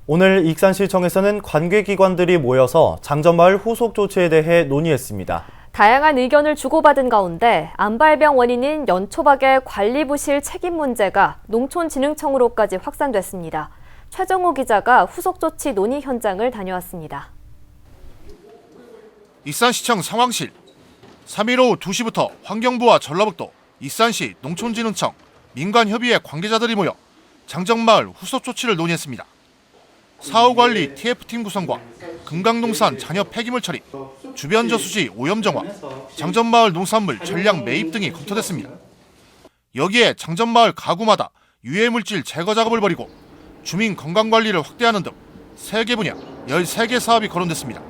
오늘 익산시청에서는 관계기관들이 모여서 장전마을 후속 조치에 대해 논의했습니다. 다양한 의견을 주고받은 가운데 암발병 원인인 연초박의 관리 부실 책임 문제가 농촌진흥청으로까지 확산됐습니다. 최정우 기자가 후속 조치 논의 현장을 다녀왔습니다. 익산시청 상황실. 3일 오후 2시부터 환경부와 전라북도, 익산시 농촌진흥청, 민간협의회 관계자들이 모여 장전마을 후속 조치를 논의했습니다. 사후관리 TF팀 구성과 금강농산 잔여 폐기물 처리, 주변 저수지 오염 정화, 장전마을 농산물 전량 매입 등이 검토됐습니다. 여기에 장전마을 가구마다 유해물질 제거 작업을 벌이고 주민 건강관리를 확대하는 등 3개 분야 13개 사업이 거론됐습니다.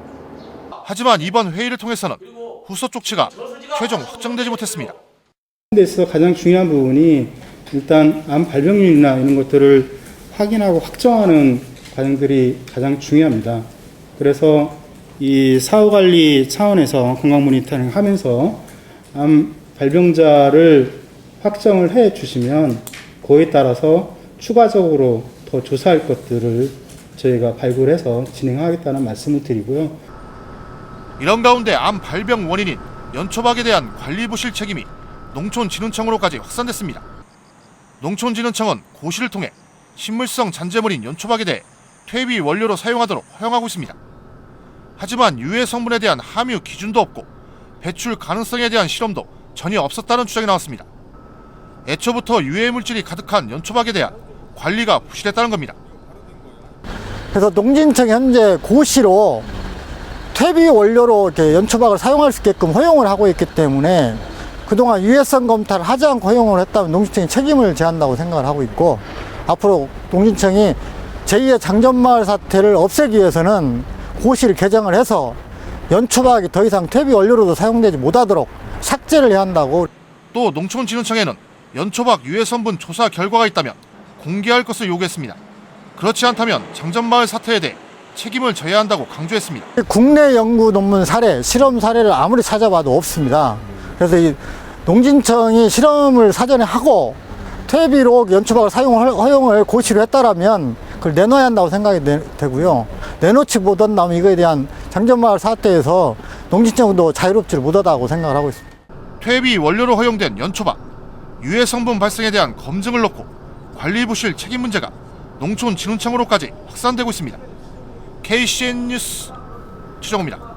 하지만 이번 회의를 통해서는 후속 조치가 최종 확정되지 못했습니다. 데서 가장 중요한 부분이 일단 암 발병률이나 이런 것들을 확인하고 확정하는 과정들이 가장 중요합니다. 그래서 이 사후관리 차원에서 건강 모니터링 하면서 암 발병자를 확정을 해 주시면 그에 따라서 추가적으로 더 조사할 것들을 저희가 발굴해서 진행하겠다는 말씀을 드리고요. 이런 가운데 암 발병 원인인 연초박에 대한 관리 부실 책임이 농촌진흥청으로까지 확산됐습니다. 농촌진흥청은 고시를 통해 식물성 잔재물인 연초박에 대해 퇴비 원료로 사용하도록 허용하고 있습니다. 하지만 유해 성분에 대한 함유 기준도 없고 배출 가능성에 대한 실험도 전혀 없었다는 주장이 나왔습니다. 애초부터 유해 물질이 가득한 연초박에 대한 관리가 부실했다는 겁니다. 그래서 농진청이 현재 고시로 퇴비 원료로 이렇게 연초박을 사용할 수 있게끔 허용을 하고 있기 때문에 그동안 유해성 검사를 하지 않고 허용을 했다면 농진청이 책임을 져야 한다고 생각을 하고 있고, 앞으로 농진청이 제2의 장전마을 사태를 없애기 위해서는 고시를 개정을 해서 연초박이 더 이상 퇴비 원료로도 사용되지 못하도록 삭제를 해야 한다고. 또 농촌진흥청에는 연초박 유해 성분 조사 결과가 있다면 공개할 것을 요구했습니다. 그렇지 않다면 장전마을 사태에 대해 책임을 져야 한다고 강조했습니다. 국내 연구 논문 사례, 실험 사례를 아무리 찾아봐도 없습니다. 그래서 이 농진청이 실험을 사전에 하고 퇴비로 연초박을 허용을 고시로 했다라면 그걸 내놔야 한다고 생각이 되고요. 내놓지 못한다면 이거에 대한 장전마을 사태에서 농진청도 자유롭지를 못하다고 생각을 하고 있습니다. 퇴비 원료로 허용된 연초박, 유해 성분 발생에 대한 검증을 놓고 관리 부실 책임 문제가 농촌진흥청으로까지 확산되고 있습니다. KCN 뉴스 최정우입니다.